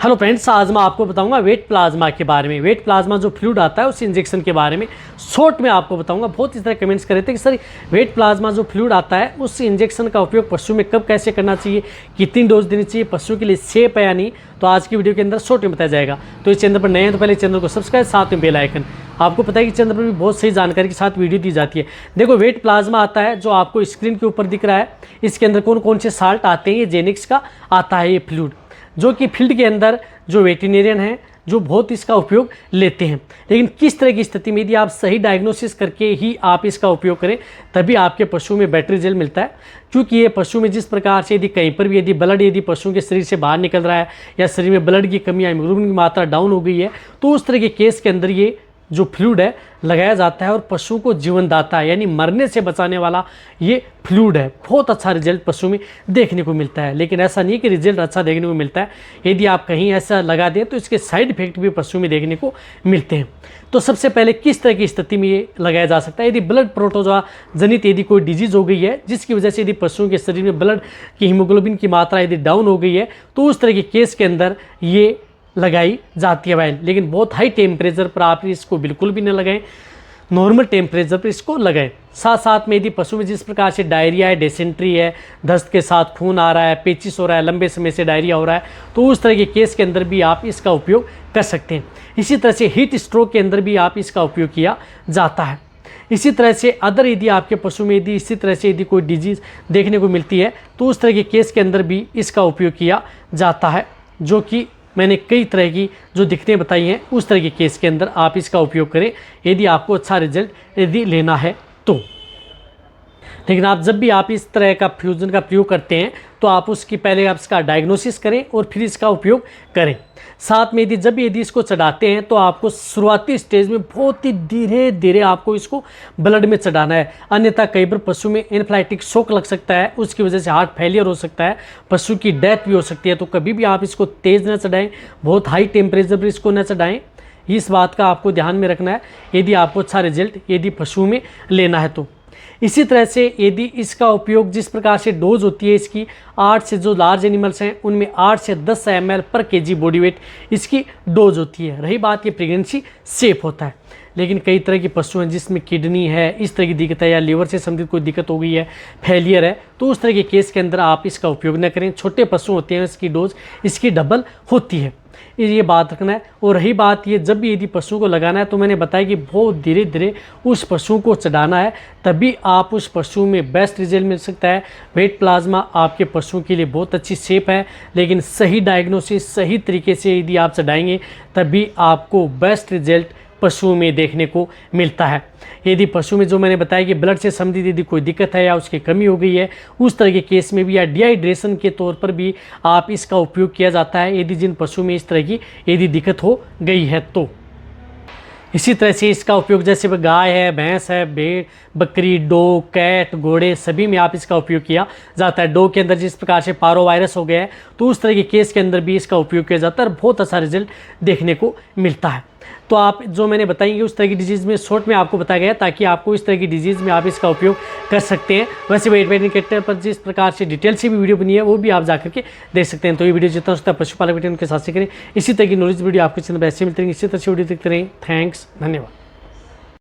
Hello friends, आज मैं आपको बताऊंगा वेट प्लाज्मा के बारे में। वेट प्लाज्मा जो फ्लूइड आता है उस इंजेक्शन के बारे में शॉर्ट में आपको बताऊंगा। बहुत इस तरह कमेंट्स कर रहे थे कि सर वेट प्लाज्मा जो फ्लूइड आता है उस इंजेक्शन का उपयोग पशु में कब कैसे करना चाहिए, कितनी डोज देनी चाहिए, पशु के लिए सेफ है या नहीं। तो आज की वीडियो के अंदर शॉर्ट में बताया जाएगा। तो इस चैनल पर नए हैं तो पहले चैनल को सब्सक्राइब, साथ में बेल आइकन। आपको पता है कि चैनल पर भी बहुत सही जानकारी के साथ वीडियो दी जाती है। देखो, वेट प्लाज्मा आता है जो आपको स्क्रीन के ऊपर दिख रहा है। इसके अंदर कौन कौन से साल्ट आते हैं, ये जेनिक्स का आता है ये फ्लूइड, जो कि फील्ड के अंदर जो वेटरिनेरियन हैं जो बहुत इसका उपयोग लेते हैं। लेकिन किस तरह की स्थिति में यदि आप सही डायग्नोसिस करके ही आप इसका उपयोग करें तभी आपके पशु में बेटर रिजल्ट मिलता है। क्योंकि ये पशु में जिस प्रकार से यदि कहीं पर भी यदि ब्लड यदि पशु के शरीर से बाहर निकल रहा है या शरीर में ब्लड की कमी या हीमोग्लोबिन की मात्रा डाउन हो गई है, तो उस तरह के केस के अंदर ये जो फ्लूइड है लगाया जाता है और पशु को जीवनदाता है, यानी मरने से बचाने वाला ये फ्लूइड है। बहुत अच्छा रिजल्ट पशु में देखने को मिलता है। लेकिन ऐसा नहीं कि रिजल्ट अच्छा देखने को मिलता है, यदि आप कहीं ऐसा लगा दें तो इसके साइड इफेक्ट भी पशु में देखने को मिलते हैं। तो सबसे पहले किस तरह की स्थिति में ये लगाया जा सकता है, यदि ब्लड प्रोटोजोआ जनित यदि कोई डिजीज़ हो गई है जिसकी वजह से यदि पशुओं के शरीर में ब्लड की हीमोग्लोबिन की मात्रा यदि डाउन हो गई है, तो उस तरह के केस के अंदर ये लगाई जाती है वाइन। लेकिन बहुत हाई टेम्परेचर पर आप इसको बिल्कुल भी न लगाएं, नॉर्मल टेम्परेचर पर इसको लगाएं। साथ साथ में यदि पशु में जिस प्रकार से डायरिया है, डिसेंट्री है, दस्त के साथ खून आ रहा है, पेचिस हो रहा है, लंबे समय से डायरिया हो रहा है, तो उस तरह के केस के अंदर भी आप इसका उपयोग कर सकते हैं। इसी तरह से हीट स्ट्रोक के अंदर भी आप इसका उपयोग किया जाता है। इसी तरह से अदर यदि आपके पशु में यदि इसी तरह से यदि कोई डिजीज़ देखने को मिलती है तो उस तरह के केस के अंदर भी इसका उपयोग किया जाता है, जो कि मैंने कई तरह की जो दिक्कतें बताई हैं उस तरह के केस के अंदर आप इसका उपयोग करें यदि आपको अच्छा रिजल्ट यदि लेना है तो। लेकिन आप जब भी आप इस तरह का फ्यूजन का प्रयोग करते हैं तो आप उसकी पहले आप इसका डायग्नोसिस करें और फिर इसका उपयोग करें। साथ में यदि इसको चढ़ाते हैं तो आपको शुरुआती स्टेज में बहुत ही धीरे धीरे आपको इसको ब्लड में चढ़ाना है, अन्यथा कई बार पशु में एनाफिलाइटिक शॉक लग सकता है, उसकी वजह से हार्ट फेलियर हो सकता है, पशु की डेथ भी हो सकती है। तो कभी भी आप इसको तेज़ न चढ़ाएं, बहुत हाई टेम्परेचर पर इसको न चढ़ाएं। इस बात का आपको ध्यान में रखना है यदि आपको अच्छा रिजल्ट यदि पशु में लेना है तो। इसी तरह से यदि इसका उपयोग जिस प्रकार से डोज होती है इसकी 8 से जो लार्ज एनिमल्स हैं उनमें 8 से 10 ml पर kg बॉडी वेट इसकी डोज होती है। रही बात ये प्रेगनेंसी सेफ होता है। लेकिन कई तरह के पशु हैं जिसमें किडनी है, इस तरह की दिक्कत है, या लीवर से संबंधित कोई दिक्कत हो गई है, फेलियर है, तो उस तरह के केस के अंदर आप इसका उपयोग न करें। छोटे पशु होते हैं इसकी डोज इसकी डबल होती है, ये बात रखना है। और रही बात ये जब भी यदि पशु को लगाना है तो मैंने बताया कि बहुत धीरे धीरे उस पशु को चढ़ाना है, तभी आप उस पशु में बेस्ट रिजल्ट मिल सकता है। वेट प्लाज्मा आपके पशु के लिए बहुत अच्छी सेफ है, लेकिन सही डायग्नोसिस सही तरीके से यदि आप चढ़ाएंगे तभी आपको बेस्ट रिजल्ट पशुओं में देखने को मिलता है। यदि पशु में जो मैंने बताया कि ब्लड से संबंधित यदि कोई दिक्कत है या उसकी कमी हो गई है उस तरह के केस में भी, या डिहाइड्रेशन के तौर पर भी आप इसका उपयोग किया जाता है यदि जिन पशु में इस तरह की यदि दिक्कत हो गई है तो। इसी तरह से इसका उपयोग जैसे गाय है, भैंस है, भेड़, बकरी, डॉग, कैट, घोड़े सभी में आप इसका उपयोग किया जाता है। डॉग के अंदर जिस प्रकार से पारो वायरस हो गया है तो उस तरह के केस के अंदर भी इसका उपयोग किया जाता है और बहुत अच्छा रिजल्ट देखने को मिलता है। तो आप जो मैंने बताएंगे उस तरह की डिजीज़ में शॉर्ट में आपको बताया गया ताकि आपको इस तरह की डिजीज़ में आप इसका उपयोग कर सकते हैं। वैसे वेट इंडिकेटर पर जिस प्रकार से डिटेल से भी वीडियो बनी है वो भी आप जाकर के देख सकते हैं। तो ये वीडियो जितना हो सकता है पशुपालक वीडियो उनके साथ से करें। इसी तरह की नॉलेज वीडियो आपके चैनल पर ऐसे मिलते रहेंगे, इसी तरह से वीडियो देखते रहें। थैंक्स, धन्यवाद।